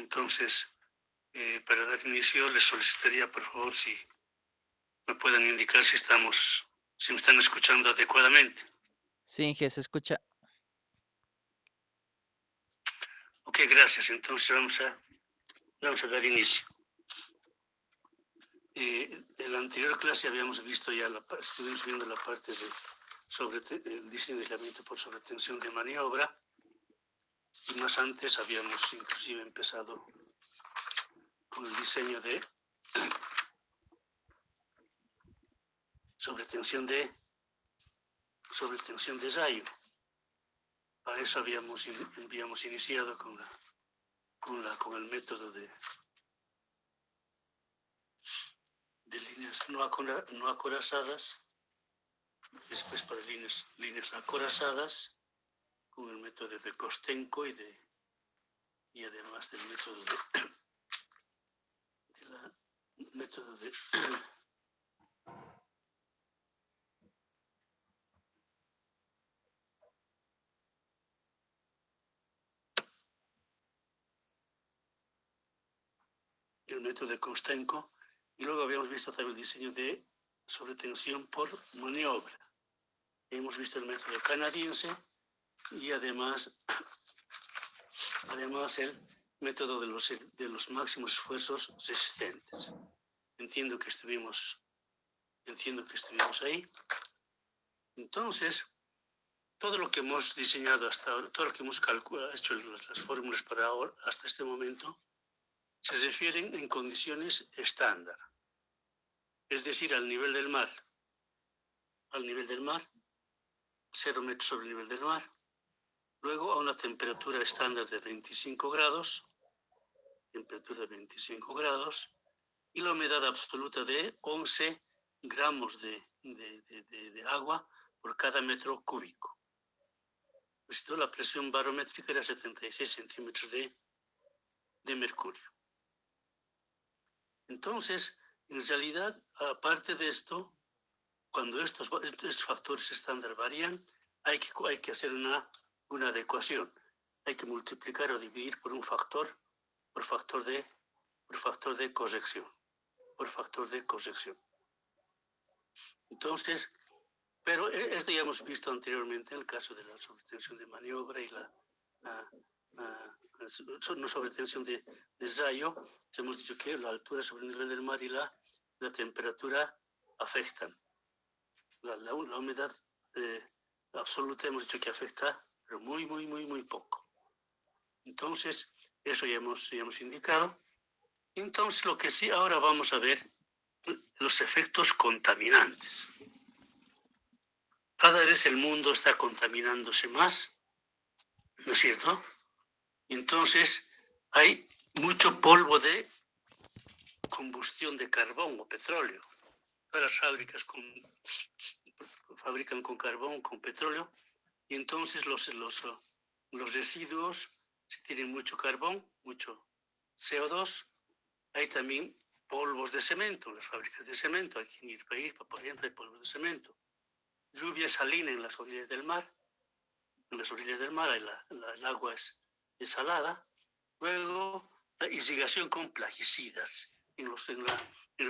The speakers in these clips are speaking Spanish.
Entonces, para dar inicio, les solicitaría, por favor, si me puedan indicar si me están escuchando adecuadamente. Sí, Inge, se escucha. Ok, gracias. Entonces vamos a dar inicio. En la anterior clase habíamos visto ya, estuvimos viendo la parte de el diseño de aislamiento por sobretensión de maniobra, y más antes habíamos inclusive empezado con el diseño de sobretensión de ensayo. Para eso habíamos iniciado con el método de líneas no acorazadas, después para líneas acorazadas, con el método de Kostenko y además del método de el método de Kostenko, y luego habíamos visto también el diseño de sobretensión por maniobra. Hemos visto el método canadiense y además el método de los máximos esfuerzos resistentes. Entiendo que estuvimos ahí. Entonces, todo lo que hemos diseñado hasta ahora, todo lo que hemos hecho las fórmulas para ahora, hasta este momento, se refieren en condiciones estándar, es decir, al nivel del mar, 0 metros sobre el nivel del mar, luego a una temperatura estándar de 25 grados, y la humedad absoluta de 11 gramos de agua por cada metro cúbico. Pues la presión barométrica era 76 centímetros de mercurio. Entonces, en realidad, aparte de esto, cuando estos factores estándar varían, hay que hacer una adecuación. Hay que multiplicar o dividir por factor de corrección. Entonces, pero esto ya hemos visto anteriormente en el caso de la sobretensión de maniobra y la no sobretensión de ensayo. Hemos dicho que la altura sobre el nivel del mar y la temperatura afectan. La humedad absoluta hemos dicho que afecta, pero muy, muy, muy, muy poco. Entonces, eso ya hemos indicado. Entonces, lo que sí ahora vamos a ver, los efectos contaminantes. Cada vez el mundo está contaminándose más, ¿no es cierto? Entonces, hay mucho polvo de combustión de carbón o petróleo. Todas las fábricas fabrican con carbón, con petróleo, y entonces los residuos, si tienen mucho carbón, mucho CO2, hay también polvos de cemento, las fábricas de cemento, aquí en el país, por ejemplo, hay polvos de cemento. Lluvia salina en las orillas del mar, el agua es salada. Luego, la irrigación con plaguicidas en los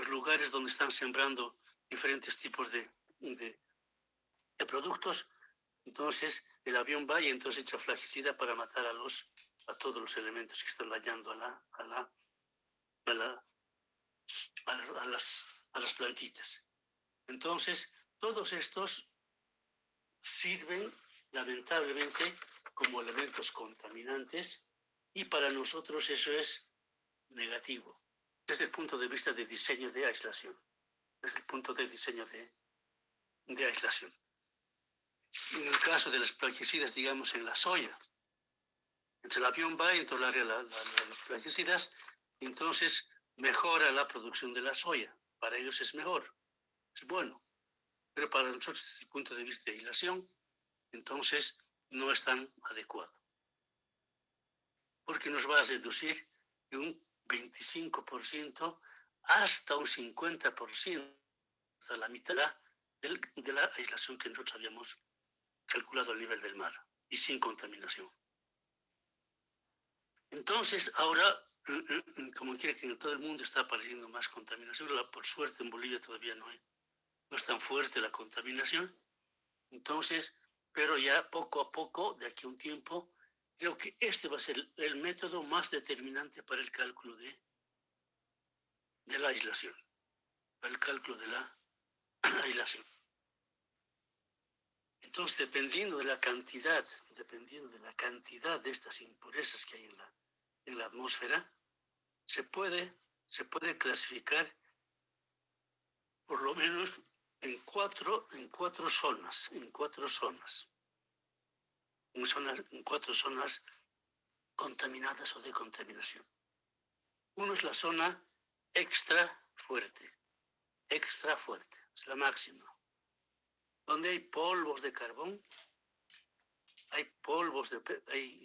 lugares donde están sembrando diferentes tipos de productos. Entonces, el avión va y entonces echa plaguicida para matar a todos los elementos que están dañando a las plantitas. Entonces, todos estos sirven lamentablemente como elementos contaminantes, y para nosotros eso es negativo desde el punto de vista de diseño de aislación. En el caso de los plaguicidas, digamos en la soya, entonces el avión va y tolera los plaguicidas, entonces mejora la producción de la soya. Para ellos es mejor, es bueno, pero para nosotros desde el punto de vista de aislación, entonces no es tan adecuado, porque nos va a reducir de un 25% hasta un 50%, hasta la mitad de la aislación que nosotros habíamos calculado al nivel del mar y sin contaminación. Entonces, ahora como quiera que en todo el mundo está apareciendo más contaminación. Por suerte en Bolivia todavía no es tan fuerte la contaminación. Entonces, pero ya poco a poco, de aquí a un tiempo, creo que este va a ser el método más determinante para el cálculo de la aislación, para el cálculo de la aislación. Entonces, dependiendo de la cantidad de estas impurezas que hay en la atmósfera, se puede clasificar por lo menos en cuatro zonas, en cuatro zonas contaminadas o de contaminación. Uno es la zona extra fuerte, es la máxima, donde hay polvos de carbón, hay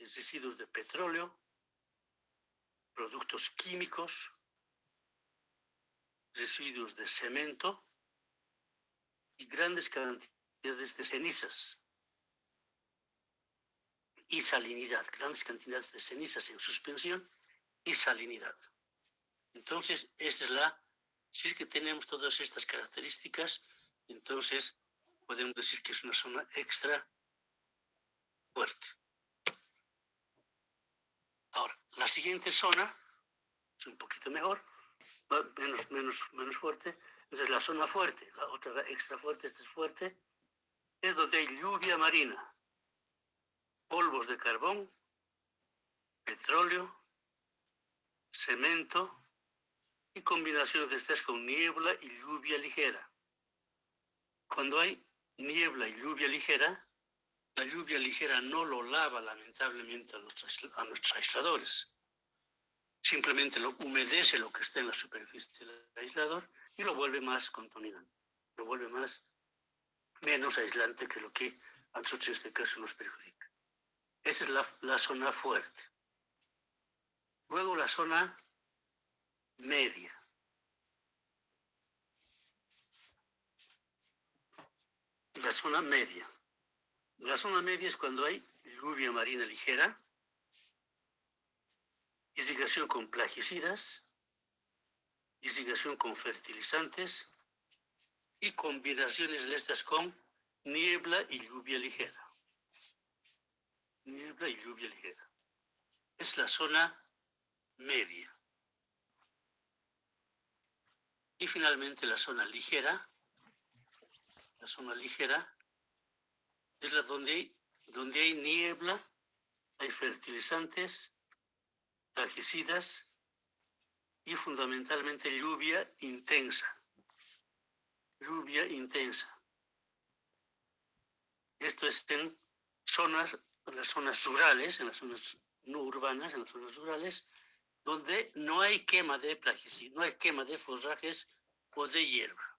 residuos de petróleo, productos químicos, residuos de cemento y grandes cantidades de cenizas y salinidad, grandes cantidades de cenizas en suspensión y salinidad. Entonces, si es que tenemos todas estas características, entonces podemos decir que es una zona extra fuerte. Ahora, la siguiente zona es un poquito mejor, menos fuerte. Entonces, la zona fuerte, la otra extra fuerte, esta es fuerte, es donde hay lluvia marina, polvos de carbón, petróleo, cemento y combinaciones de estas con niebla y lluvia ligera. Cuando hay niebla y lluvia ligera, la lluvia ligera no lo lava lamentablemente a nuestros aisladores. Simplemente lo humedece lo que está en la superficie del aislador y lo vuelve más contaminante, lo vuelve menos aislante que lo que a nosotros en este caso nos perjudica. Esa es la zona fuerte. Luego la zona media. La zona media. La zona media es cuando hay lluvia marina ligera, irrigación con plaguicidas, irrigación con fertilizantes y combinaciones de estas con niebla y lluvia ligera. Niebla y lluvia ligera. Es la zona media. Y finalmente la zona ligera. La zona ligera es la donde hay niebla, hay fertilizantes, plaguicidas y fundamentalmente lluvia intensa. Lluvia intensa. Esto es en las zonas rurales, en las zonas no urbanas, en las zonas rurales, donde no hay quema de plaguicidas, no hay quema de forrajes o de hierba.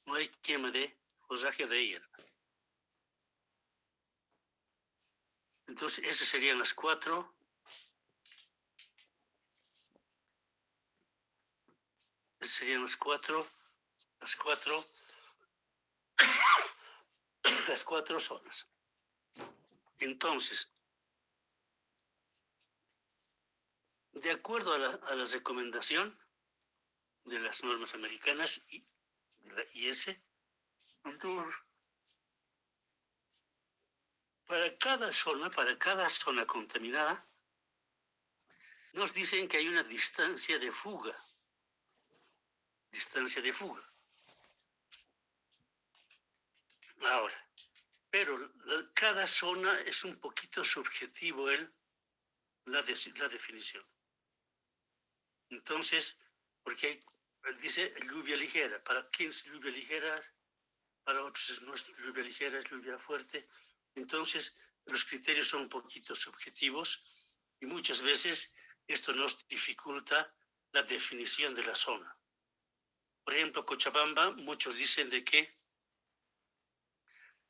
No hay quema de forraje o de hierba. Entonces, esas serían las cuatro. Esas serían las cuatro zonas. Entonces, de acuerdo a la recomendación de las normas americanas y de la IS, para cada zona contaminada, nos dicen que hay una distancia de fuga. Ahora, pero cada zona es un poquito subjetivo la definición. Entonces, porque dice lluvia ligera. ¿Para quién es lluvia ligera? Para otros no es lluvia ligera, es lluvia fuerte. Entonces, los criterios son un poquito subjetivos y muchas veces esto nos dificulta la definición de la zona. Por ejemplo, Cochabamba, muchos dicen de que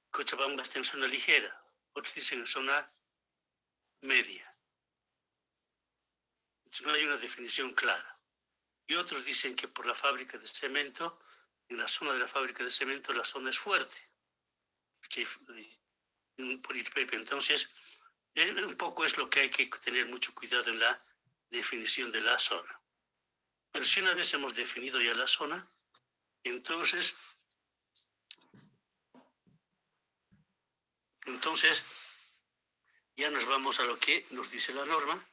Cochabamba está en zona ligera, otros dicen en zona media. Entonces, no hay una definición clara. Y otros dicen que por la fábrica de cemento, en la zona de la fábrica de cemento, la zona es fuerte. Entonces, un poco es lo que hay que tener mucho cuidado en la definición de la zona. Pero si una vez hemos definido ya la zona, entonces ya nos vamos a lo que nos dice la norma.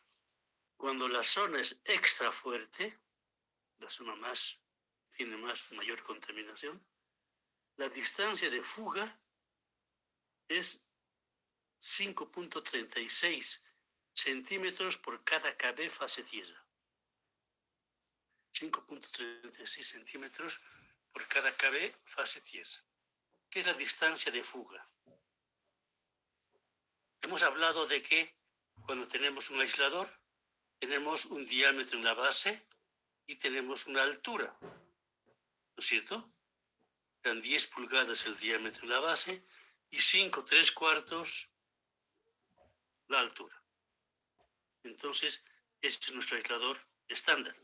Cuando la zona es extra fuerte, la zona tiene mayor contaminación, la distancia de fuga es 5.36 centímetros por cada kb fase tierra. 5.36 centímetros por cada kb fase tierra. ¿Qué es la distancia de fuga? Hemos hablado de que cuando tenemos un aislador, tenemos un diámetro en la base y tenemos una altura, ¿no es cierto? Eran 10 pulgadas el diámetro en la base y 5 3/4 la altura. Entonces, este es nuestro aislador estándar.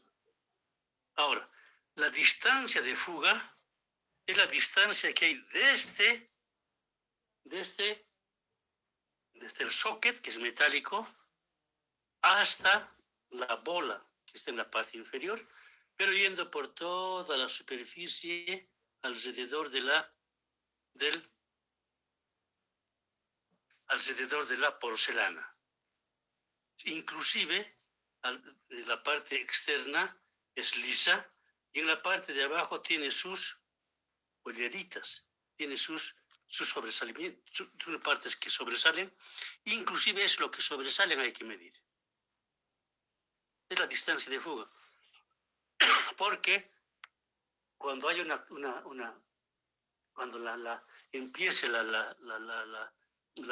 Ahora, la distancia de fuga es la distancia que hay desde el socket, que es metálico, hasta la bola, que está en la parte inferior, pero yendo por toda la superficie alrededor de la porcelana. Inclusive, la parte externa es lisa y en la parte de abajo tiene sus polleritas, tiene sus sobresalimientos, sus partes que sobresalen, inclusive es lo que sobresalen hay que medir. Es la distancia de fuga. Porque cuando hay cuando empiece la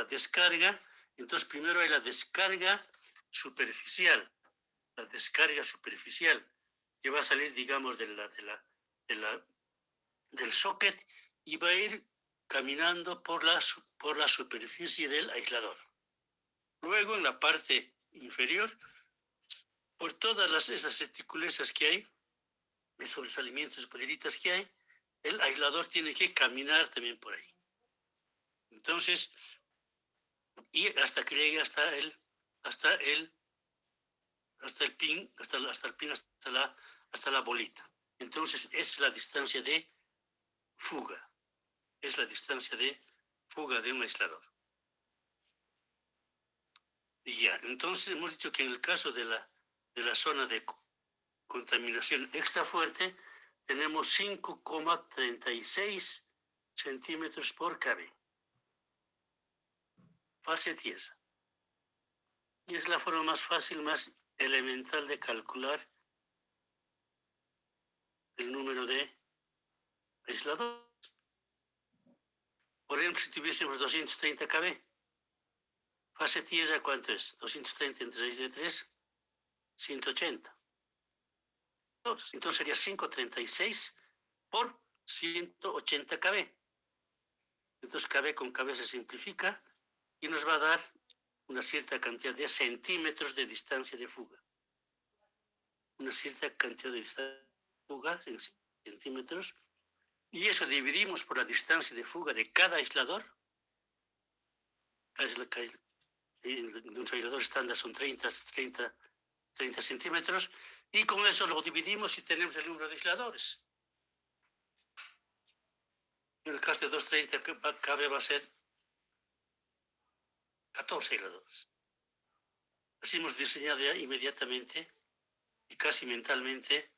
descarga, entonces primero hay la descarga superficial, que va a salir, digamos, del socket y va a ir caminando por la superficie del aislador. Luego, en la parte inferior, por todas esas articulezas que hay, los sobresalimientos, polleritas que hay, el aislador tiene que caminar también por ahí. Entonces, y hasta que llegue hasta el pin, hasta la bolita. Entonces, es la distancia de fuga. Es la distancia de fuga de un aislador. Y ya, entonces hemos dicho que en el caso de la zona de contaminación extra fuerte, tenemos 5,36 centímetros por kb. Fase tierra. Y es la forma más fácil, más elemental de calcular el número de aisladores. Por ejemplo, si tuviésemos 230 kb, fase tierra, ¿cuánto es? 230 entre 6 de 3, 180. Entonces sería 536 por 180 kb. Entonces kb con kb se simplifica y nos va a dar una cierta cantidad de centímetros de distancia de fuga. Una cierta cantidad de distancia de fuga en centímetros. Y eso dividimos por la distancia de fuga de cada aislador. De un aislador estándar son 30 centímetros. Y con eso lo dividimos y tenemos el número de aisladores. En el caso de 230 kb va a ser 14 aisladores. Así hemos diseñado ya inmediatamente y casi mentalmente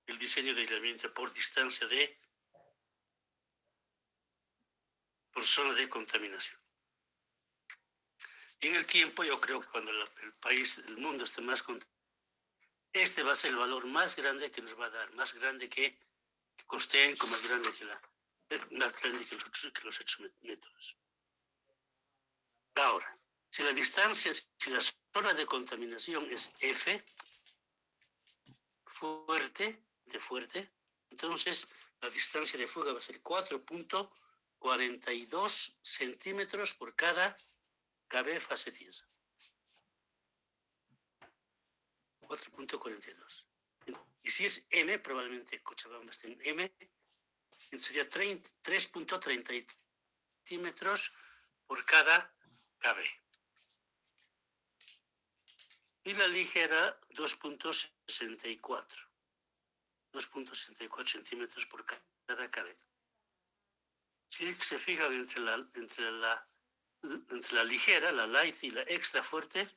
el diseño de aislamiento por distancia por zona de contaminación. Y en el tiempo, yo creo que cuando el mundo esté más contaminado, este va a ser el valor más grande que nos va a dar, más grande que Costenco, más grande que los otros métodos. Ahora, si la zona de contaminación es F, fuerte, entonces la distancia de fuga va a ser 4.42 centímetros por cada kb fase tierra. 4.42. Y si es M, probablemente Cochabamba esté en M, sería 3.30 centímetros por cada kb. y la ligera 2.64 centímetros por cada cadena. Si se fijan entre la ligera, la light y la extra fuerte,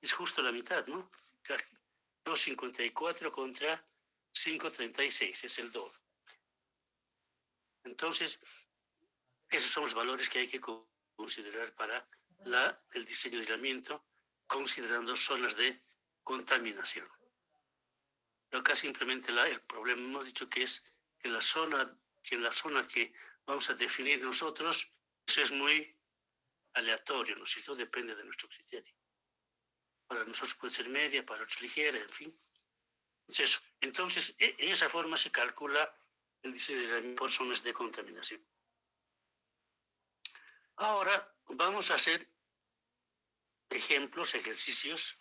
es justo la mitad, ¿no? 2.54 contra 5.36, es el doble. Entonces, esos son los valores que hay que considerar para el diseño de aislamiento, considerando zonas de contaminación. Pero acá simplemente el problema hemos dicho que es que la zona que vamos a definir nosotros, eso es muy aleatorio, ¿no? Eso depende de nuestro criterio. Para nosotros puede ser media, para otros ligera, en fin. Es eso. Entonces, en esa forma se calcula el diseño de aislamiento por zonas de contaminación. Ahora vamos a hacer ejemplos, ejercicios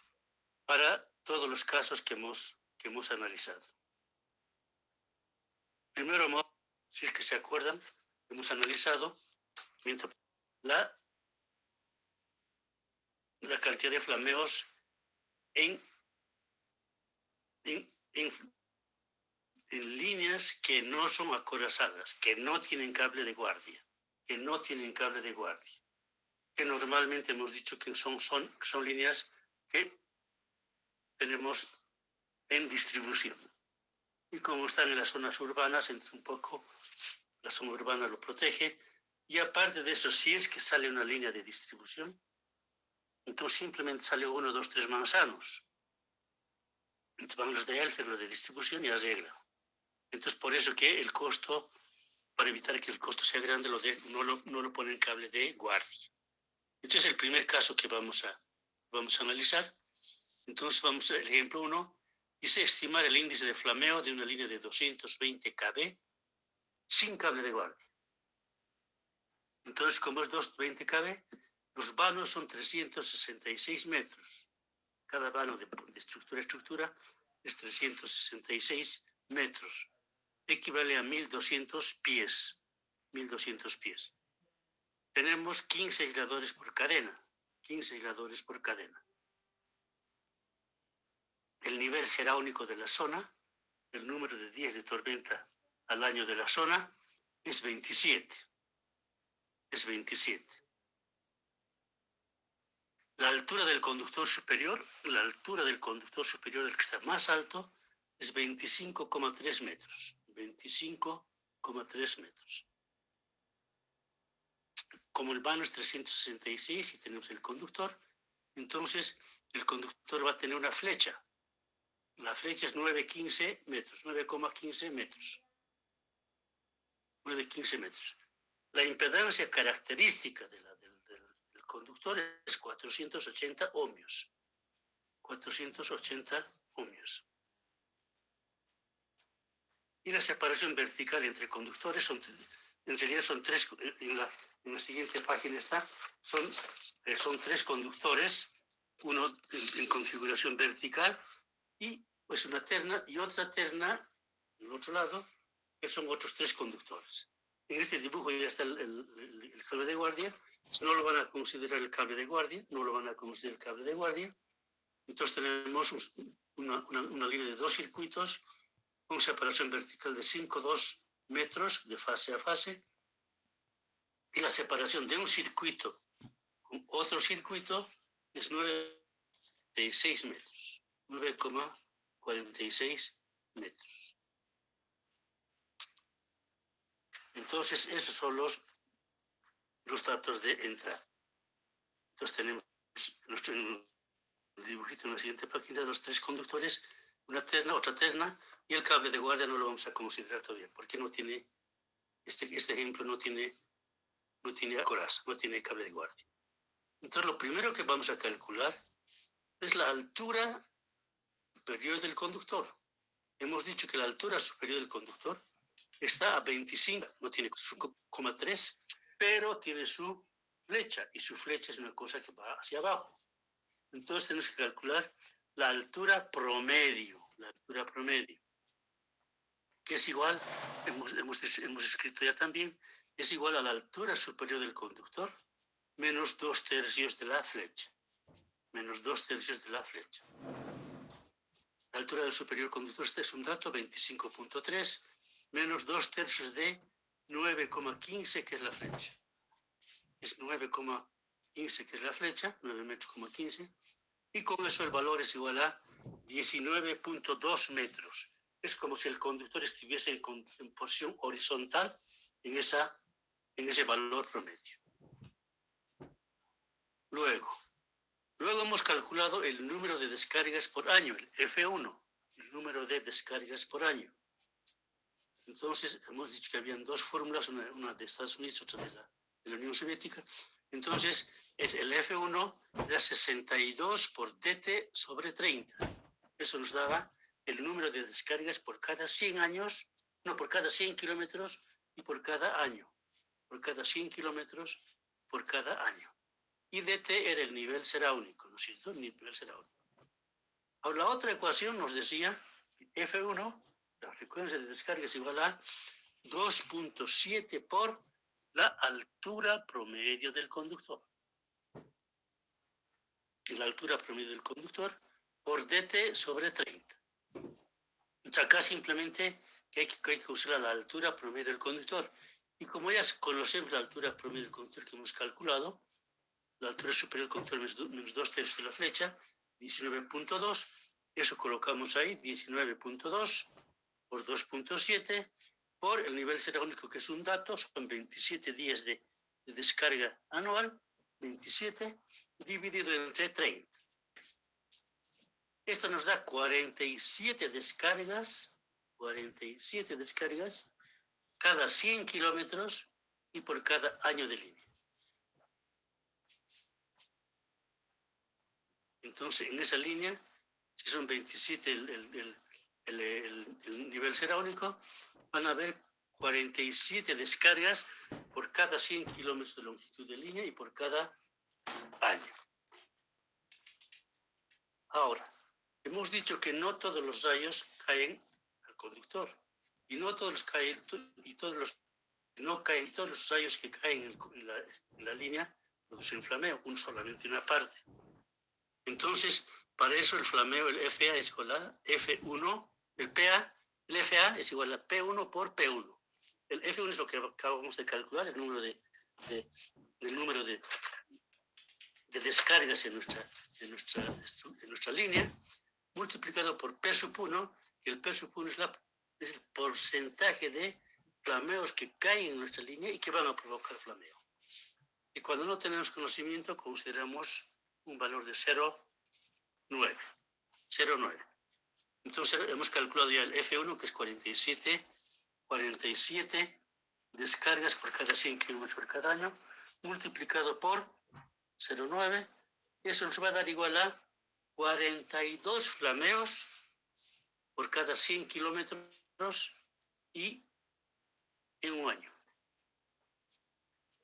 para todos los casos que hemos analizado. Primero, si es que se acuerdan, hemos analizado la cantidad de flameos en líneas que no son acorazadas, que no tienen cable de guardia, que normalmente hemos dicho que son líneas que tenemos en distribución. Y como están en las zonas urbanas, entonces un poco la zona urbana lo protege. Y aparte de eso, si es que sale una línea de distribución, entonces simplemente sale 1, 2, 3 manzanos. Entonces van los de Elfer, los de distribución y arregla. Entonces por eso que el costo, para evitar que el costo sea grande, no lo ponen en cable de guardia. Este es el primer caso que vamos a analizar. Entonces vamos al ejemplo 1. Dice estimar el índice de flameo de una línea de 220 kV sin cable de guardia. Entonces, como es 220 kV, los vanos son 366 metros. Cada vano de estructura a estructura es 366 metros. Equivale a 1.200 pies. 1.200 pies. Tenemos 15 aisladores por cadena. 15 aisladores por cadena. El nivel será único de la zona. El número de días de tormenta al año de la zona es 27. Es 27. La altura del conductor superior, el que está más alto, es 25,3 metros. 25,3 metros. Como el vano es 366 y tenemos el conductor, entonces el conductor va a tener una flecha. La flecha es 9,15 metros, 9,15 metros. 9,15 metros. La impedancia característica del conductor es 480 ohmios. 480 ohmios. Y la separación vertical entre conductores en realidad son tres, en la siguiente página está, son tres conductores, uno en configuración vertical y pues una terna y otra terna en el otro lado, que son otros tres conductores. En este dibujo ya está el cable de guardia. No lo van a considerar el cable de guardia, Entonces tenemos una línea de 2 circuitos con separación vertical de 5,2 metros de fase a fase, y la separación de un circuito con otro circuito es 9,46 metros. 9,46 metros. Entonces, esos son los datos de entrada. Entonces tenemos nuestro dibujito en la siguiente página, los tres conductores, una terna, otra terna, y el cable de guardia no lo vamos a considerar todavía, porque no tiene, este ejemplo no tiene coraza, no tiene cable de guardia. Entonces lo primero que vamos a calcular es la altura superior del conductor. Hemos dicho que la altura superior del conductor está a 25, no tiene su 0,3, pero tiene su flecha, y su flecha es una cosa que va hacia abajo. Entonces tenemos que calcular la altura promedio, que es igual, hemos escrito ya también, es igual a la altura superior del conductor menos 2/3 de la flecha. menos 2/3 de la flecha. La altura del superior conductor, este es un dato, 25.3, menos 2/3 de 9,15, que es la flecha. Es 9,15, que es la flecha, 9 metros, 15, y con eso el valor es igual a 19.2 metros. Es como si el conductor estuviese en posición horizontal en ese valor promedio. Luego hemos calculado el número de descargas por año, el F1, el número de descargas por año. Entonces, hemos dicho que habían dos fórmulas, una de Estados Unidos, otra de la Unión Soviética. Entonces, el F1 era 62 por dt sobre 30. Eso nos daba el número de descargas por cada 100 años, no, por cada 100 kilómetros y por cada año. Por cada 100 kilómetros, por cada año. Y dt era el nivel seráunico, ¿no es cierto? El nivel seráunico. Ahora, la otra ecuación nos decía que F1, la frecuencia de descarga, es igual a 2.7 por la altura promedio del conductor. Y la altura promedio del conductor por dt sobre 30. Entonces, acá simplemente hay que usar la altura promedio del conductor. Y como ya conocemos la altura promedio del conductor que hemos calculado, la altura superior del conductor menos 2/3 de la flecha, 19.2, eso colocamos ahí, 19.2 por 2.7, por el nivel seráunico, que es un dato, son 27 días de descarga anual, 27 dividido entre 30. Esto nos da 47 descargas cada 100 kilómetros y por cada año de línea. Entonces, en esa línea, si son 27 el nivel seráunico, van a haber 47 descargas por cada 100 kilómetros de longitud de línea y por cada año. Ahora, hemos dicho que no todos los rayos caen al conductor. Y no todos los caen, no caen todos los rayos que caen en la línea, producen flameo, solamente una parte. Entonces, para eso el flameo, el FA es igual a F1, el FA es igual a P1 por P1. El F1 es lo que acabamos de calcular, el número de descargas en nuestra línea, multiplicado por P sub 1, que el P sub 1 es el porcentaje de flameos que caen en nuestra línea y que van a provocar flameo. Y cuando no tenemos conocimiento, consideramos un valor de 0,9. Entonces hemos calculado ya el F1, que es 47 descargas por cada 100 kilómetros por cada año, multiplicado por 0,9. Eso nos va a dar igual a 42 flameos por cada 100 kilómetros y en un año.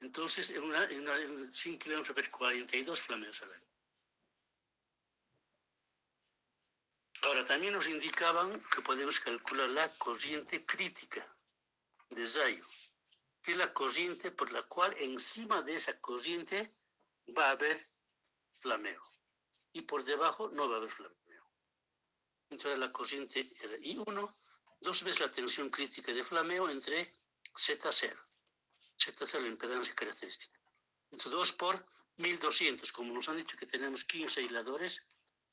Entonces, en 100 kilómetros, a ver, 42 flameos al año. Ahora, también nos indicaban que podemos calcular la corriente crítica de rayo, que es la corriente por la cual encima de esa corriente va a haber flameo y por debajo no va a haber flameo. Entonces la corriente era I1, 2 veces la tensión crítica de flameo entre Z0. Z0 la impedancia característica. Entonces 2 por 1200, como nos han dicho que tenemos 15 aisladores,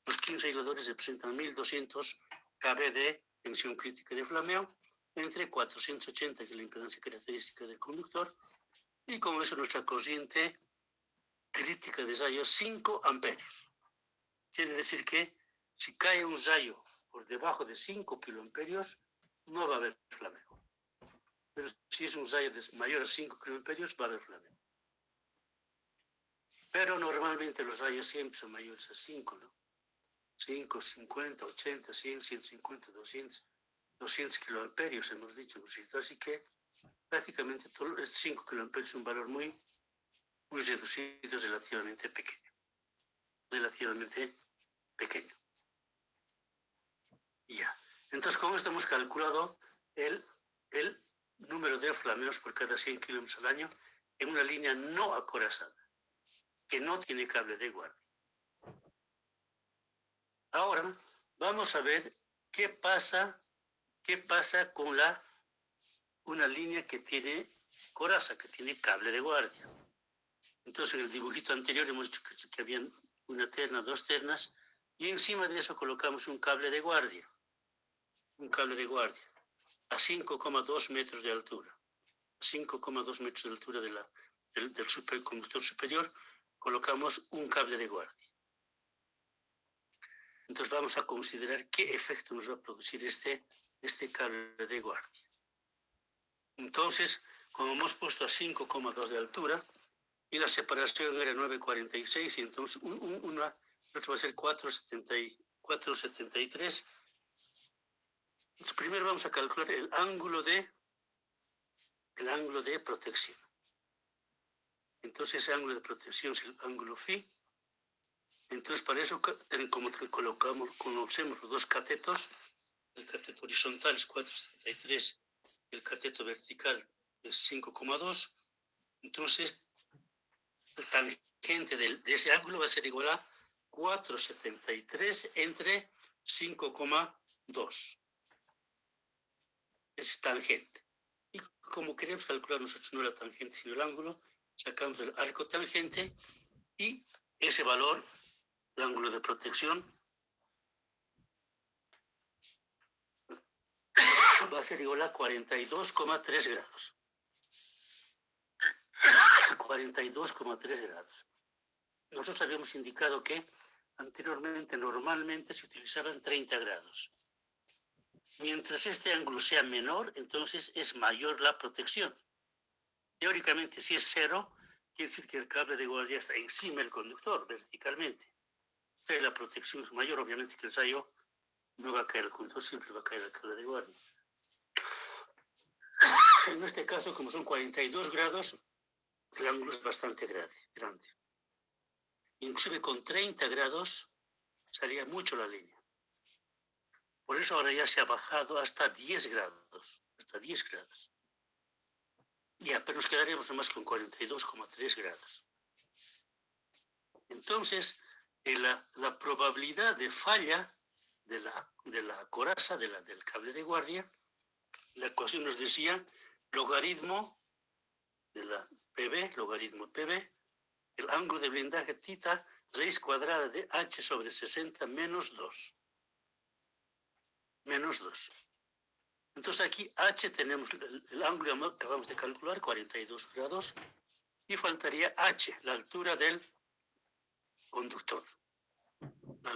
los 15 aisladores representan 1200 kb de tensión crítica de flameo, entre 480, que es la impedancia característica del conductor, y con eso nuestra corriente crítica de rayo 5 amperios. Quiere decir que si cae un rayo por debajo de 5 kiloamperios, no va a haber flameo. Pero si es un rayo mayor a 5 kiloamperios, va a haber flameo. Pero normalmente los rayos siempre son mayores a 5, ¿no? 5, 50, 80, 100, 150, 200 kiloamperios, hemos dicho, ¿no es cierto? Así que prácticamente 5 kiloamperios es un valor muy reducido, relativamente pequeño. Ya. Entonces, con esto hemos calculado el número de flameos por cada 100 kilómetros al año en una línea no acorazada, que no tiene cable de guardia. Ahora vamos a ver qué pasa con una línea que tiene coraza, que tiene cable de guardia. Entonces, en el dibujito anterior hemos dicho que habían una terna, dos ternas, y encima de eso colocamos un cable de guardia a 5,2 metros de altura. A 5,2 metros de altura del superconductor superior colocamos un cable de guardia. Entonces vamos a considerar qué efecto nos va a producir este cable de guardia. Entonces, como hemos puesto a 5,2 de altura y la separación era 9,46, y entonces otro va a ser 4,73. Entonces, primero vamos a calcular el ángulo de protección. Entonces, ese ángulo de protección es el ángulo phi. Entonces, para eso, como conocemos los dos catetos, el cateto horizontal es 4,73, el cateto vertical es 5,2. Entonces, el tangente de ese ángulo va a ser igual a 4,73 entre 5,2. Es tangente. Y como queremos calcular nosotros no la tangente sino el ángulo, sacamos el arco tangente y ese valor, el ángulo de protección, va a ser igual a 42,3 grados. 42,3 grados. Nosotros habíamos indicado que anteriormente, normalmente se utilizaban 30 grados. Mientras este ángulo sea menor, entonces es mayor la protección. Teóricamente, si es 0, quiere decir que el cable de guardia está encima del conductor, verticalmente. Entonces la protección es mayor, obviamente que el rayo no va a caer al conductor, siempre va a caer al cable de guardia. En este caso, como son 42 grados, el ángulo es bastante grande. Inclusive con 30 grados salía mucho la línea. Por eso ahora ya se ha bajado hasta 10 grados. Ya, pero nos quedaremos nomás con 42,3 grados. Entonces, la probabilidad de falla de la coraza, del cable de guardia, la ecuación nos decía logaritmo de la PB, logaritmo PB, el ángulo de blindaje θ, raíz cuadrada de h sobre 60 menos 2. Menos 2. Entonces aquí h tenemos el ángulo que acabamos de calcular, 42 grados, y faltaría h, la altura del conductor. Entonces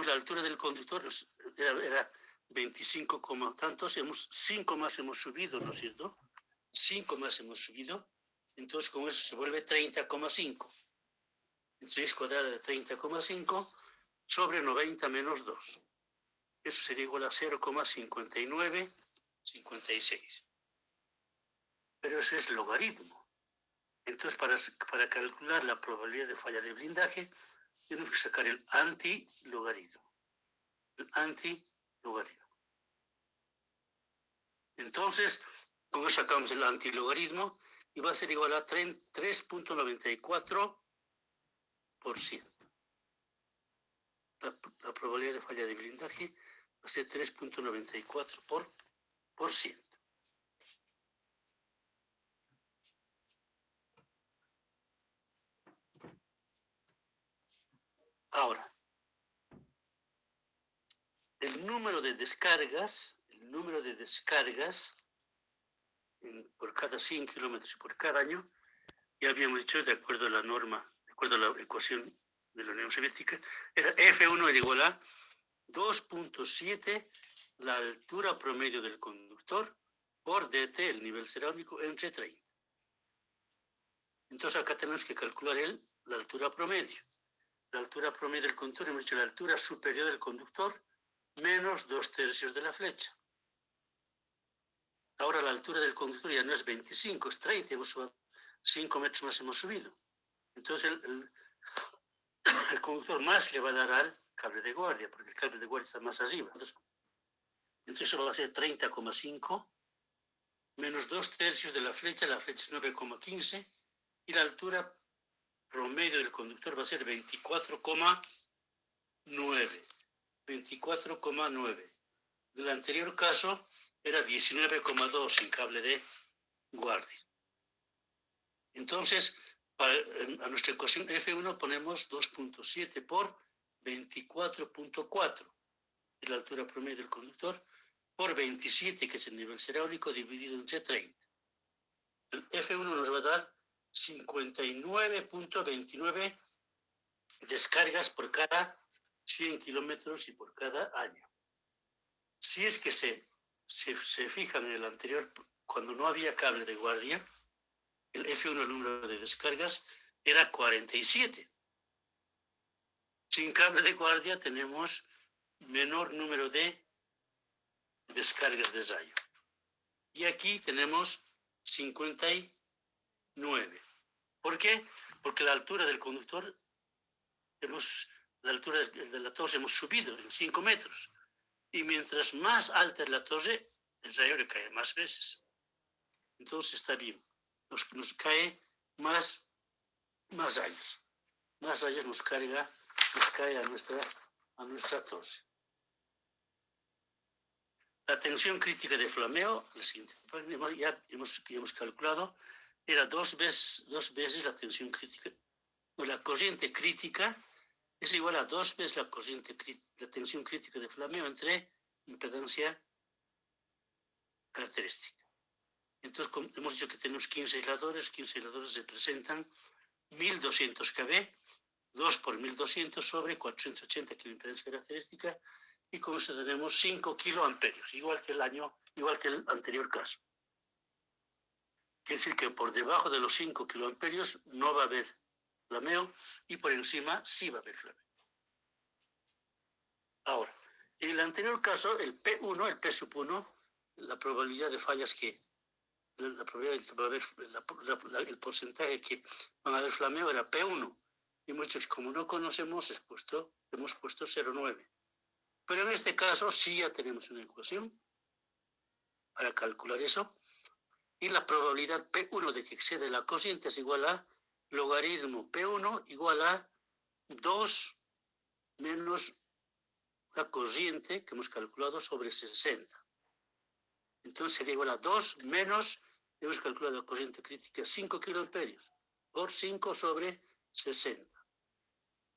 la altura del conductor era 25, tantos, 5 más hemos subido, ¿no es cierto? 5 más hemos subido, entonces con eso se vuelve 30,5. Entonces cuadrada de 30,5 sobre 90 menos 2. Eso sería igual a 0,5956. Pero ese es logaritmo. Entonces, para calcular la probabilidad de falla de blindaje, tenemos que sacar el antilogaritmo. Entonces, con eso sacamos el antilogaritmo y va a ser igual a 3,94%. La probabilidad de falla de blindaje va a ser 3,94%. Ahora, el número de descargas por cada 100 kilómetros y por cada año, ya habíamos dicho, de acuerdo a la norma, de acuerdo a la ecuación de la Unión Soviética, era F1 era igual a 2,7 la altura promedio del conductor por dt, el nivel cerámico, entre 30. Entonces acá tenemos que calcular la altura promedio. La altura promedio del conductor, hemos dicho la altura superior del conductor menos 2/3 de la flecha. Ahora la altura del conductor ya no es 25, es 30, hemos subido 5 metros más hemos subido. Entonces el conductor más le va a dar al cable de guardia, porque el cable de guardia está más arriba. Entonces eso va a ser 30,5 menos 2/3 de la flecha es 9,15, y la altura promedio del conductor va a ser 24,8. 24,9. Del anterior caso era 19,2 en cable de guardia. Entonces, a nuestra ecuación F1 ponemos 2.7 por 24.4, es la altura promedio del conductor, por 27, que es el nivel seráulico, dividido entre 30. El F1 nos va a dar 59.29 descargas por cada 100 kilómetros y por cada año. Si es que se fijan en el anterior, cuando no había cable de guardia, el F1, el número de descargas, era 47. Sin cable de guardia tenemos menor número de descargas de rayo. Y aquí tenemos 59. ¿Por qué? Porque la altura del conductor, la altura de la torre hemos subido en 5 metros. Y mientras más alta es la torre, el rayo le cae más veces. Entonces está bien. Nos cae más rayos. Más rayos nos cae a nuestra torre. La tensión crítica de flameo, la siguiente, ya hemos calculado, era dos veces la tensión crítica. La corriente crítica es igual a 2 veces la tensión crítica de flameo entre impedancia característica. Entonces, hemos dicho que tenemos 15 aisladores representan 1200 kV, 2 por 1200 sobre 480 kV de impedancia característica, y con eso tenemos 5 kiloamperios, igual que el anterior caso. Quiere decir que por debajo de los 5 kiloamperios no va a haber flameo y por encima sí va a haber flameo. Ahora, en el anterior caso, el P1, el P sub 1, la probabilidad de fallas la probabilidad de que va a haber, el porcentaje que van a haber flameo era P1. Y muchos, como no conocemos, hemos puesto 0,9. Pero en este caso sí ya tenemos una ecuación para calcular eso. Y la probabilidad P1 de que excede la corriente es igual a logaritmo P1 igual a 2 menos la corriente que hemos calculado sobre 60. Entonces sería igual a 2 menos, hemos calculado la corriente crítica 5 kiloamperios por 5 sobre 60.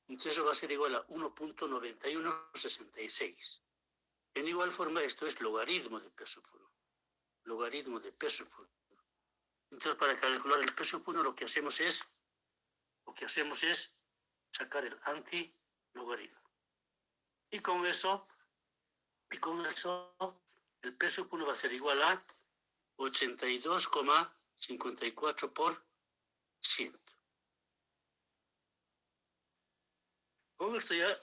Entonces eso va a ser igual a 1.9166. En igual forma, esto es logaritmo de P sub 1. Logaritmo de P sub 1. Entonces, para calcular el P sub 1 lo que hacemos es sacar el antilogaritmo. Y con eso el P sub 1 va a ser igual a 82,54 por 100. Con esto ya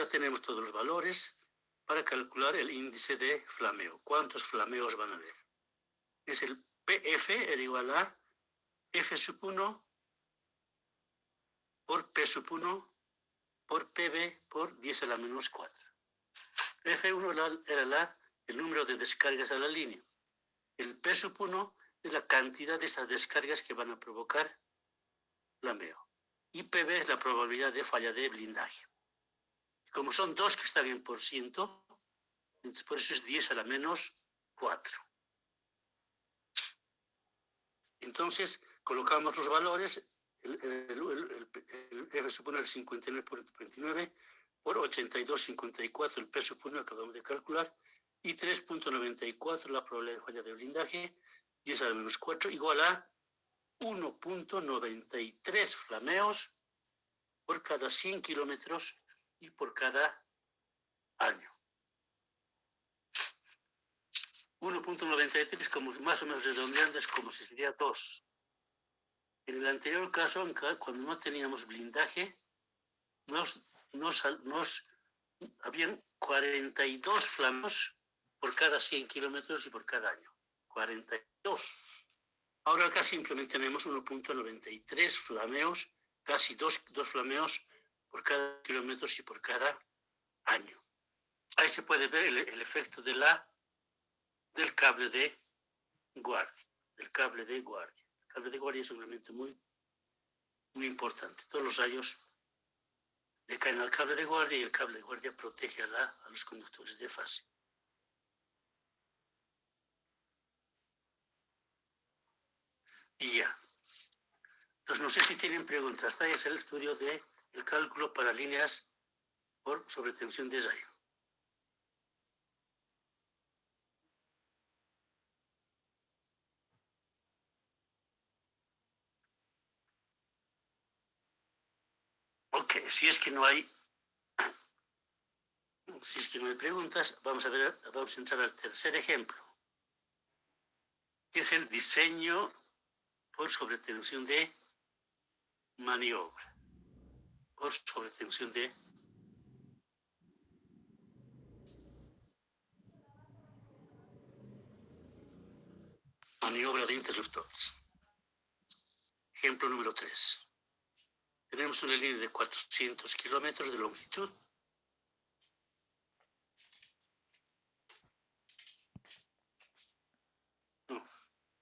tenemos todos los valores para calcular el índice de flameo. ¿Cuántos flameos van a haber? Es el PF era igual a F sub 1 por P sub 1 por PB por 10 a la menos 4. F1 era el número de descargas a la línea. El P sub 1 es la cantidad de esas descargas que van a provocar flameo. Y PB es la probabilidad de falla de blindaje. Como son 2 que están en por ciento, entonces por eso es 10 a la menos 4. Entonces colocamos los valores, el F supone el 59 por 29 por 82,54 el P supone acabamos de calcular, y 3.94 la probabilidad de falla de blindaje, 10 a la menos 4 igual a 1.93 flameos por cada 100 kilómetros y por cada año. 1.93 como más o menos redondeando es como si sería 2. En el anterior caso, cuando no teníamos blindaje, habían 42 flameos por cada 100 kilómetros y por cada año. 42. Ahora acá simplemente tenemos 1.93 flameos, casi 2 flameos por cada kilómetro y por cada año. Ahí se puede ver el efecto del cable de guardia. El cable de guardia. El cable de guardia es un elemento muy, muy importante. Todos los rayos le caen al cable de guardia y el cable de guardia protege a los conductores de fase. Y ya. Entonces, no sé si tienen preguntas. Este es el estudio del cálculo para líneas por sobretensión de Zayo. Ok, si es que no hay preguntas, vamos a entrar al tercer ejemplo, que es el diseño por sobretensión de maniobra. Por sobretensión de maniobra de interruptores. Ejemplo número 3. Tenemos una línea de 400 kilómetros de longitud.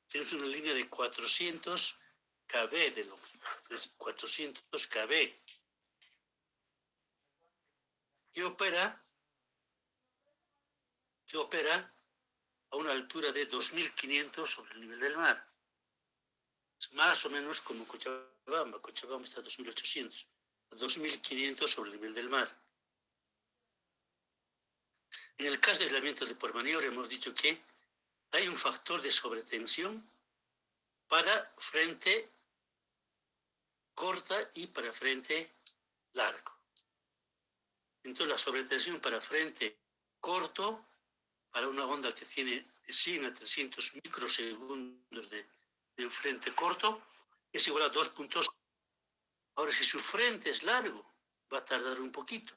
Tenemos una línea de 400 kb de longitud. Es 400 kb. Que opera a una altura de 2.500 sobre el nivel del mar. Es más o menos como Cochabamba. Cochabamba está a 2.800. 2.500 sobre el nivel del mar. En el caso de aislamiento de por maniobra hemos dicho que hay un factor de sobretensión para frente corta y para frente largo. Entonces la sobretensión para frente corto, para una onda que tiene de 100 a 300 microsegundos de frente corto, es igual a 2 puntos. Ahora, si su frente es largo, va a tardar un poquito.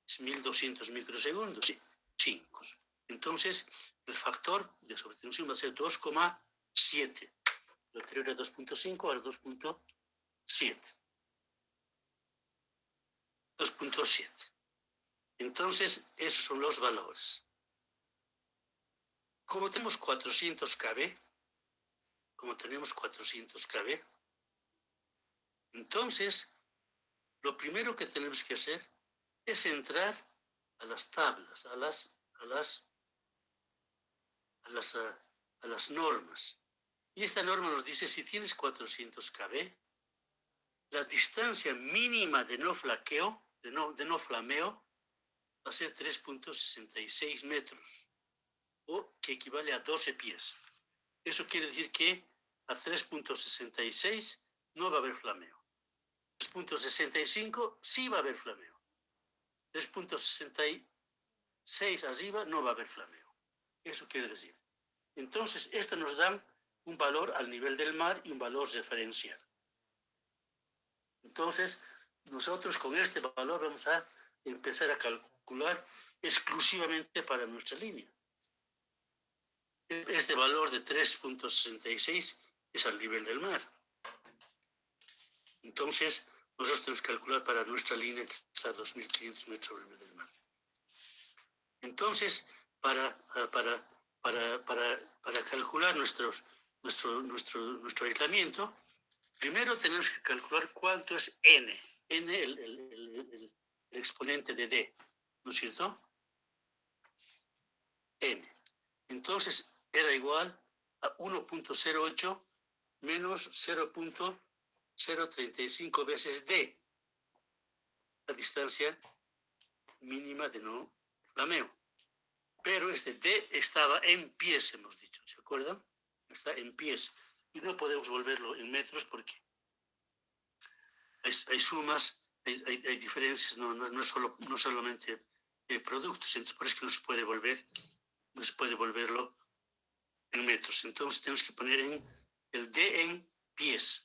Es 1.200 microsegundos. 5. Entonces, el factor de sobretensión va a ser 2,7. Lo anterior era 2.5, ahora 2.7. 2.7. Entonces, esos son los valores. Como tenemos 400 kb, entonces, lo primero que tenemos que hacer es entrar a las tablas, a las normas. Y esta norma nos dice, si tienes 400 kb, la distancia mínima de no flaqueo, de no flameo, va a ser 3.66 metros, o que equivale a 12 pies. Eso quiere decir que a 3.66 no va a haber flameo. 3.65 sí va a haber flameo. 3.66 arriba no va a haber flameo. Eso quiere decir. Entonces, esto nos da un valor al nivel del mar y un valor referencial. Entonces, nosotros con este valor vamos a empezar a calcular exclusivamente para nuestra línea. Este valor de 3.66 es al nivel del mar. Entonces, nosotros tenemos que calcular para nuestra línea que está a 2.500 metros sobre el nivel del mar. Entonces, para calcular nuestro aislamiento, primero tenemos que calcular cuánto es n. N, el exponente de d, ¿no es cierto? N. Entonces, era igual a 1.08 menos 0.035 veces d, la distancia mínima de no flameo. Pero este d estaba en pies, hemos dicho, ¿se acuerdan? Está en pies. Y no podemos volverlo en metros porque hay sumas, hay diferencias, no solamente productos. Entonces, por eso que no se puede volverlo en metros. Entonces, tenemos que poner el d en pies.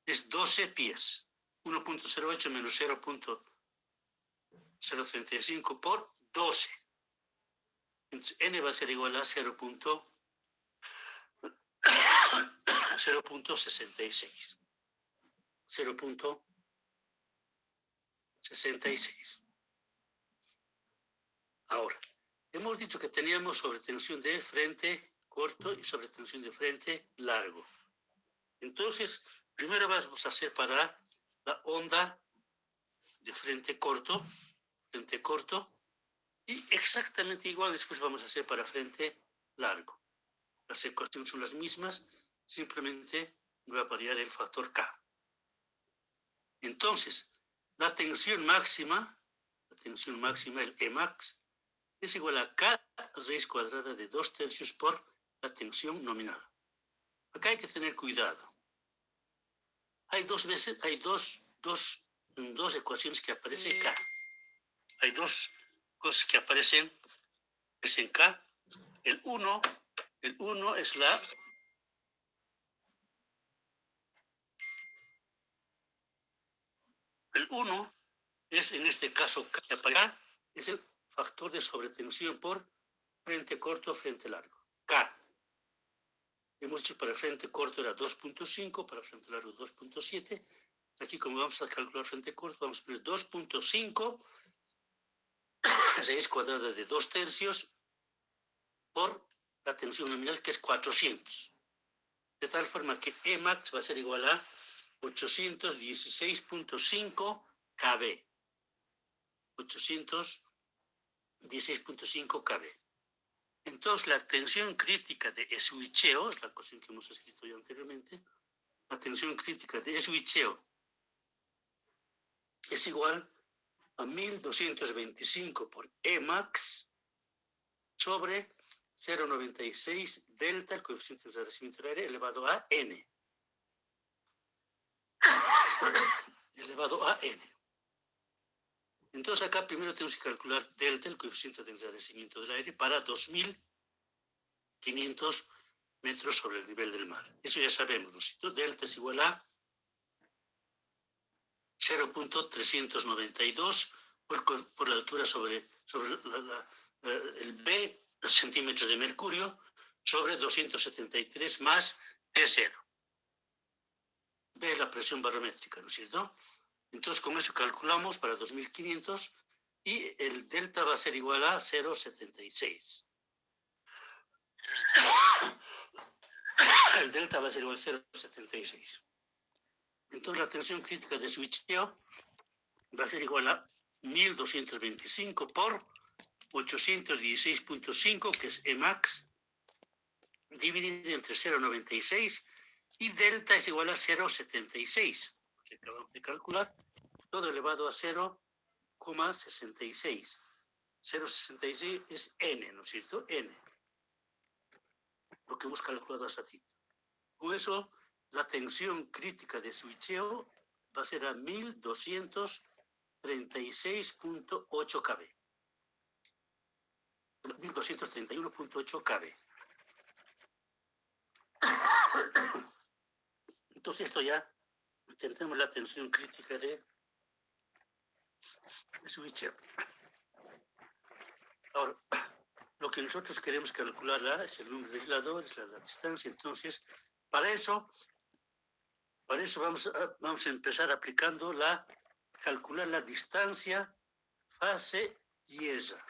Es 12 pies. 1.08 menos 0.035 por 12. Entonces, n va a ser igual a 0.66. 0.66. Ahora, hemos dicho que teníamos sobretensión de frente corto y sobretensión de frente largo. Entonces, primero vamos a hacer para la onda de frente corto, y exactamente igual después vamos a hacer para frente largo. Las ecuaciones son las mismas, simplemente va a variar el factor K. Entonces, la tensión máxima, el Emax, es igual a K raíz cuadrada de 2/3 por la tensión nominal. Acá hay que tener cuidado. Hay dos ecuaciones que aparecen K. Hay dos cosas que aparecen en K. El 1 es la... El 1 es, en este caso, K, es el factor de sobretensión por frente corto, frente largo. K. Hemos dicho para el frente corto era 2.5, para el frente largo 2.7. Aquí, como vamos a calcular frente corto, vamos a poner 2.5 raíz cuadrada de 2/3 por la tensión nominal, que es 400. De tal forma que Emax va a ser igual a 816.5 kb. 816.5 kb. Entonces, la tensión crítica de switcheo, es la cuestión que hemos escrito ya anteriormente, la tensión crítica de switcheo es igual a 1225 por Emax sobre 0,96 delta, el coeficiente de enrarecimiento del aire, elevado a n. Elevado a n. Entonces acá primero tenemos que calcular delta, el coeficiente de enrarecimiento del aire, para 2500 metros sobre el nivel del mar. Eso ya sabemos, ¿no es cierto? Delta es igual a 0.392 por la altura sobre el B, centímetros de mercurio, sobre 273 más T0. B es la presión barométrica, ¿no es cierto? Entonces con eso calculamos para 2500 y el delta va a ser igual a 0,76. El delta va a ser igual a 0,76. Entonces la tensión crítica de switcheo va a ser igual a 1225 por 816.5, que es Emax, dividido entre 0,96, y delta es igual a 0,76, que acabamos de calcular, todo elevado a 0,66. 0,66 es n, ¿no es cierto? N, lo que hemos calculado hasta aquí. Con eso, la tensión crítica de switcheo va a ser a 1236.8 kb. 1231.8 kb. Entonces esto ya tenemos la tensión crítica de switcheo. Ahora, lo que nosotros queremos calcular es el número de aisladores, la distancia. Entonces, para eso vamos a empezar aplicando calcular la distancia fase tierra.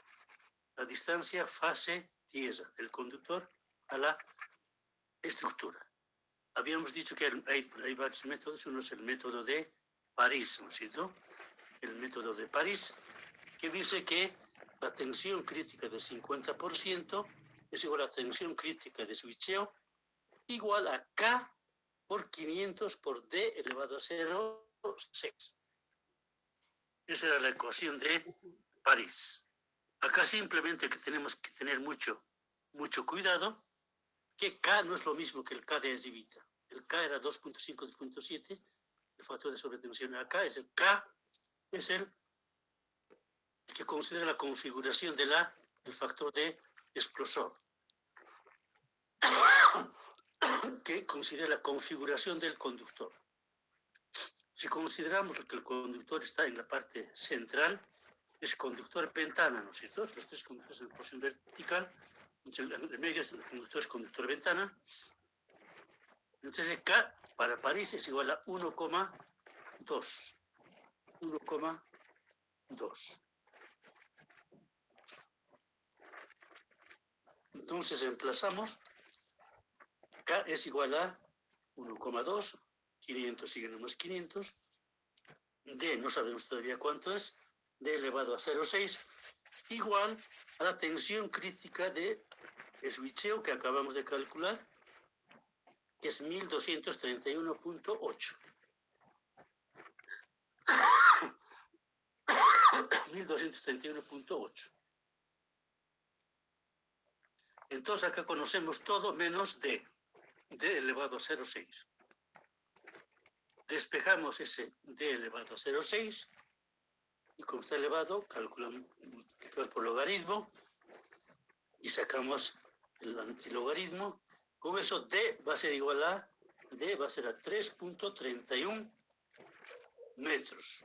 La distancia fase tierra del conductor a la estructura. Habíamos dicho que hay varios métodos. Uno es el método de París, ¿no es cierto? El método de París, que dice que la tensión crítica de 50% es igual a la tensión crítica de switcheo, igual a K por 500 por D elevado a 0,6. Esa era la ecuación de París. Acá simplemente que tenemos que tener mucho cuidado, que K no es lo mismo que el K de arribita. El K era 2.5, 2.7, el factor de sobretensión acá es el K, es el que considera la configuración del factor de explosor, que considera la configuración del conductor. Si consideramos que el conductor está en la parte central, es conductor ventana, ¿no es cierto? Los tres conductores en posición vertical, el medio es el conductor ventana. Entonces K para París es igual a 1,2. 1,2. Entonces emplazamos, K es igual a 1,2, 500 siguen más 500, D, no sabemos todavía cuánto es, D elevado a 0,6, igual a la tensión crítica de switcheo que acabamos de calcular, que es 1231.8. 1231.8. Entonces acá conocemos todo menos D, D elevado a 0,6. Despejamos ese D elevado a 0,6 y como está elevado, calculamos, multiplicamos por logaritmo y sacamos el antilogaritmo. Con eso D va a ser igual a, D va a ser a 3.31 metros.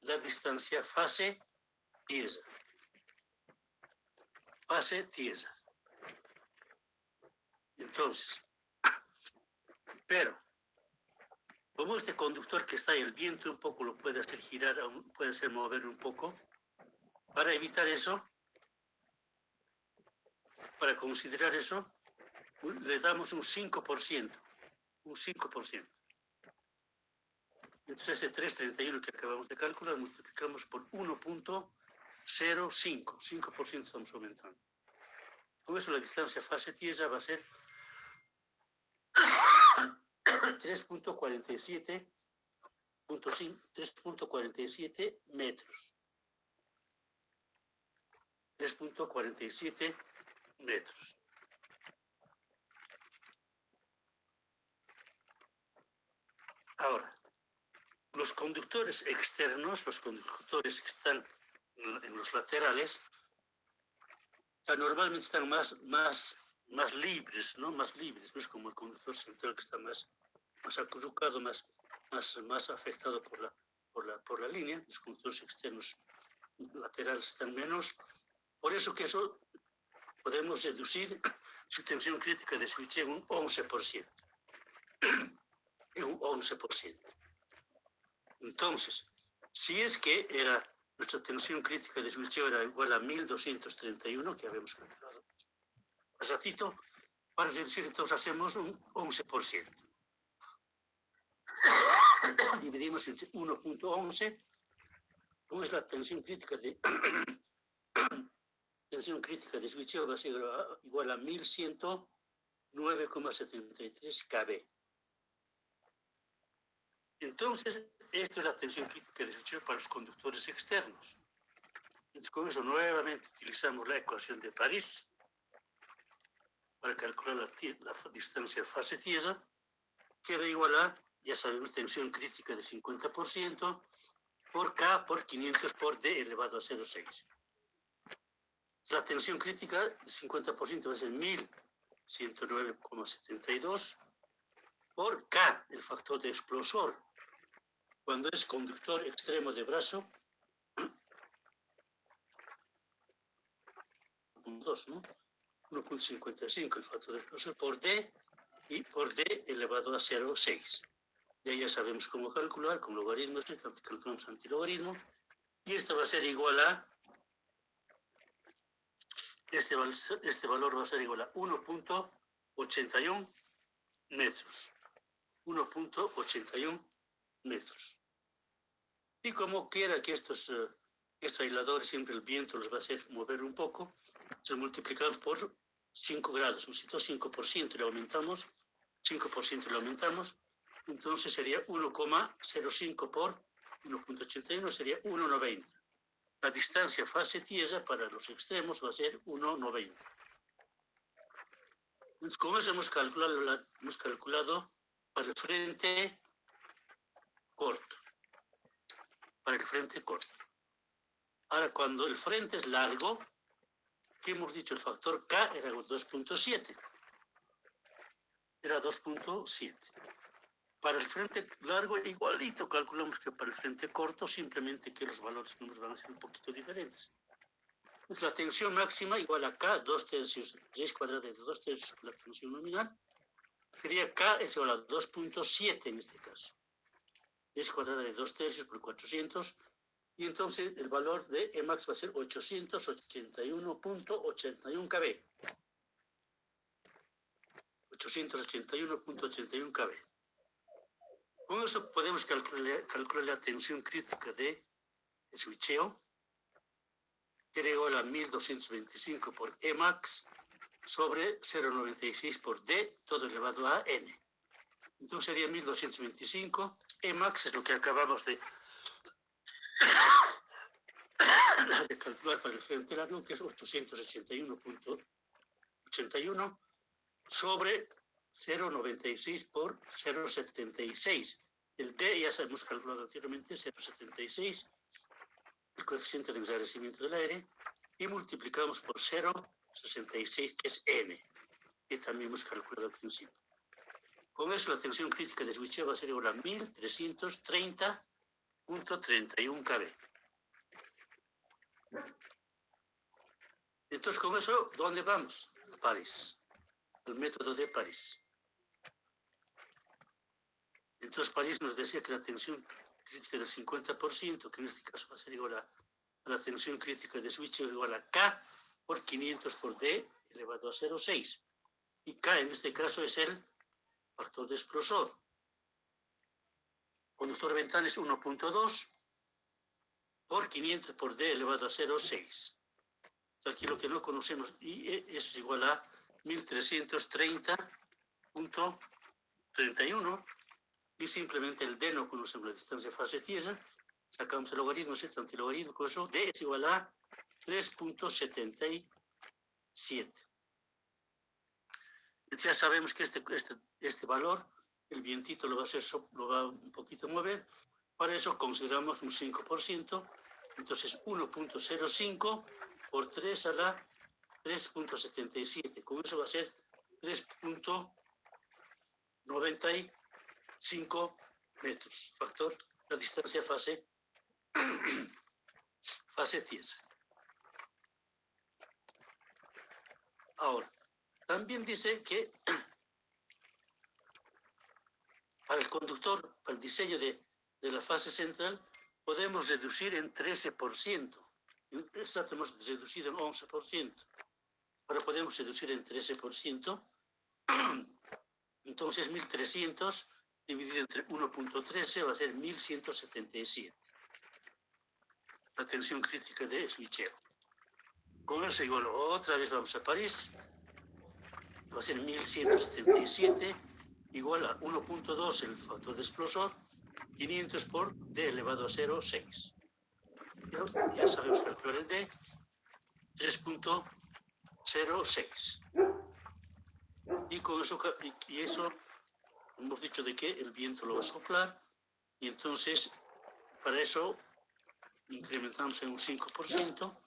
La distancia fase tiesa. Fase tiesa. Entonces, pero como este conductor que está ahí, el viento un poco lo puede hacer girar, puede hacer mover un poco, para evitar eso, para considerar eso, le damos un 5%, un 5%. Entonces ese 331 que acabamos de calcular multiplicamos por 1.05, 5% estamos aumentando. Con eso la distancia fase tiesa va a ser 3.47 metros. 3.47 metros. Ahora, los conductores externos, los conductores que están en los laterales, normalmente están más libres, ¿no? Más libres, ¿ves? Como el conductor central que está más acurrucado, más afectado por la línea. Los conductores externos laterales están menos. Por eso que eso podemos reducir su tensión crítica de switch en un 11%. En un 11%. Entonces, si es que nuestra tensión crítica de switcheo era igual a 1231, que habíamos calculado hace ratito, para reducir entonces hacemos un 11%. Dividimos entre 1.11, ¿cómo es la tensión crítica de switcheo? Va a ser igual a 1109,73 kb. Entonces, esto es la tensión crítica de switcheo para los conductores externos. Entonces, con eso nuevamente utilizamos la ecuación de París para calcular la distancia fase tiesa, que era igual a, ya sabemos, tensión crítica de 50% por K por 500 por D elevado a 0,6. La tensión crítica de 50% va a ser 1109,72 por K, el factor de explosor, cuando es conductor extremo de brazo, 2, ¿no? 1.55 el factor de explosor por D y por D elevado a 0,6. Y ahí ya sabemos cómo calcular, con logaritmos, calculamos antilogaritmo, y esto va a ser igual a, este valor va a ser igual a 1.81 metros. 1.81 metros. Y como quiera que estos aisladores, siempre el viento los va a hacer mover un poco, se multiplicamos por 5 grados, necesito 5%, le aumentamos, 5% le aumentamos, entonces sería 1,05 por 1.81, sería 1,90. La distancia fase tiesa para los extremos va a ser 1,90. Entonces, con eso hemos calculado para el frente corto. Para el frente corto. Ahora, cuando el frente es largo, ¿qué hemos dicho? El factor K era 2.7. Era 2.7. Para el frente largo, igualito calculamos que para el frente corto, simplemente que los valores nos van a ser un poquito diferentes. Pues la tensión máxima igual a K, 2 tercios, raíz cuadrada de 2 tercios por la tensión nominal. Sería K es igual a 2.7 en este caso. Raíz cuadrada de 2 tercios por 400. Y entonces el valor de Emax va a ser 881.81 kb. 881.81 kb. Con eso podemos calcular la tensión crítica de switcheo, que era igual a 1225 por Emax sobre 0,96 por D, todo elevado a N. Entonces sería 1225. Emax es lo que acabamos de calcular para el frente largo, que es 881.81 sobre 0,96 por 0,76. El D ya hemos calculado anteriormente, 0,76, el coeficiente de ensarecimiento del aire, y multiplicamos por 0,66, que es N, que también hemos calculado al principio. Con eso la tensión crítica de switcheo va a ser igual a 1330.31 kV. Entonces, con eso, ¿dónde vamos? A París, el método de París. Entonces, París nos decía que la tensión crítica del 50%, que en este caso va a ser igual a la tensión crítica de switcheo igual a K por 500 por D elevado a 0,6. Y K en este caso es el factor de explosor. Conductor de ventana es 1.2 por 500 por D elevado a 0,6. Aquí lo que no conocemos y es igual a 1330.31 y simplemente el D no conocemos la distancia fase Ciesa, sacamos el logaritmo, es antilogaritmo, con eso D es igual a 3.77. Ya sabemos que este valor, el vientito lo va a un poquito mover, para eso consideramos un 5%, entonces 1.05 por 3 a la 3.77, con eso va a ser 3.95 metros, factor la distancia fase Ciesa. Ahora, también dice que para el conductor, para el diseño de la fase central, podemos reducir en 13%. Exacto, hemos reducido en 11%. Ahora podemos reducir en 13%. Entonces, 1.300 dividido entre 1.13 va a ser 1.177. La tensión crítica de switcheo. Con eso igual, otra vez vamos a París. Va a ser 1.177 igual a 1.2 el factor de explosor, 500 por D elevado a 0,6. Pero ya sabemos calcular el D, 3.06. Y con eso, y eso hemos dicho de que el viento lo va a soplar, y entonces para eso incrementamos en un 5%,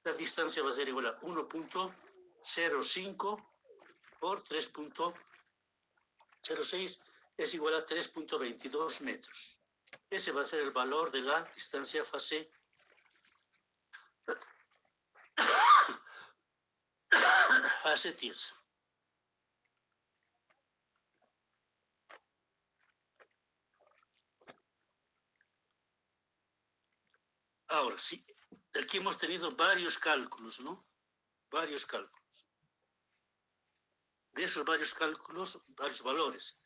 la distancia va a ser igual a 1.05 por 3.06 es igual a 3.22 metros. Ese va a ser el valor de la distancia fase Ciesa. Ahora, sí, aquí hemos tenido varios cálculos, ¿no? Varios cálculos. De esos varios cálculos, varios valores.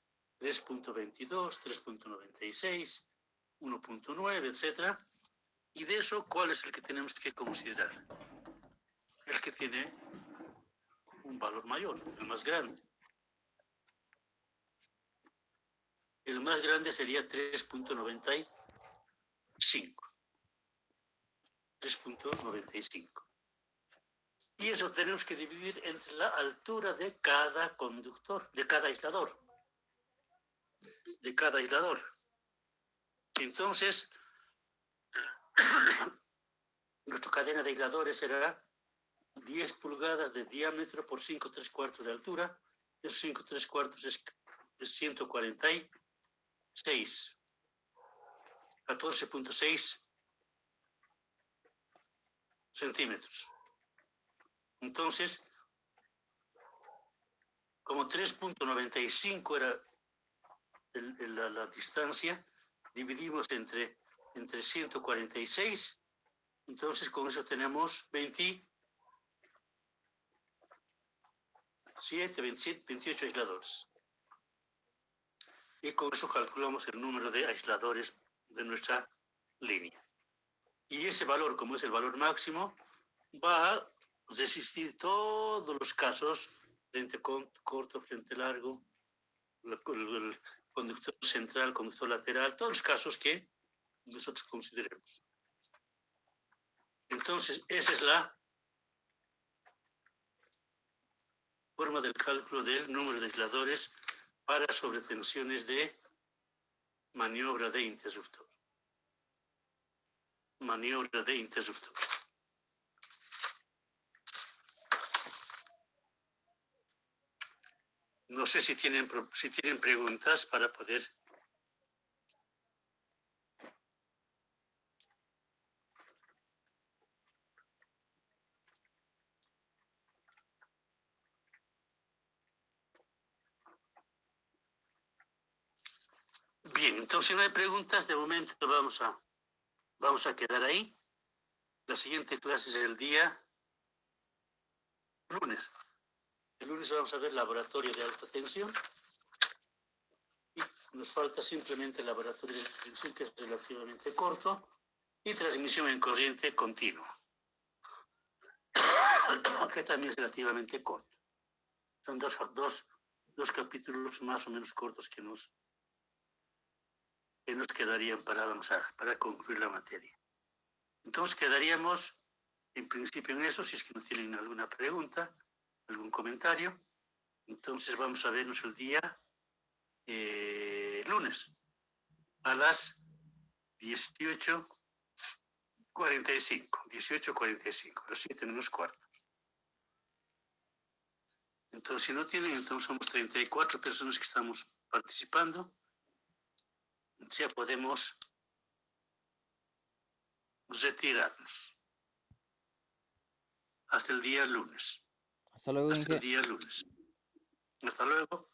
3.22, 3.96, 1.9, etc. Y de eso, ¿cuál es el que tenemos que considerar? El que tiene un valor mayor, el más grande. El más grande sería 3.95. 3.95. Y eso tenemos que dividir entre la altura de cada conductor, de cada aislador. Entonces, nuestra cadena de aisladores será 10 pulgadas de diámetro por 5/3 de altura. Esos 5/3 es 146, 14.6 centímetros. Entonces, como 3.95 era la distancia, dividimos entre 146, entonces con eso tenemos 28 aisladores. y con eso calculamos el número de aisladores de nuestra línea. Y ese valor, como es el valor máximo, va a resistir todos los casos, frente corto, frente largo, el conductor central, conductor lateral, todos los casos que nosotros consideremos. Entonces, esa es la forma del cálculo del número de aisladores para sobretensiones de maniobra de interruptor. Maniobra de interruptor. No sé si tienen preguntas para poder. Bien, entonces si no hay preguntas, de momento vamos a quedar ahí. La siguiente clase es el día lunes. El lunes vamos a ver laboratorio de alta tensión. Y nos falta simplemente el laboratorio de alta tensión, que es relativamente corto, y transmisión en corriente continua, que también es relativamente corto. Son dos capítulos más o menos cortos que nos quedarían para concluir la materia. Entonces quedaríamos en principio en eso, si es que no tienen alguna pregunta, algún comentario. Entonces vamos a vernos el día lunes a las 18:45, las 7 menos cuarto. Entonces, si no tienen, entonces somos 34 personas que estamos participando. Ya podemos retirarnos. Hasta el día lunes. Hasta luego, Hasta Inge. el día lunes. Hasta luego.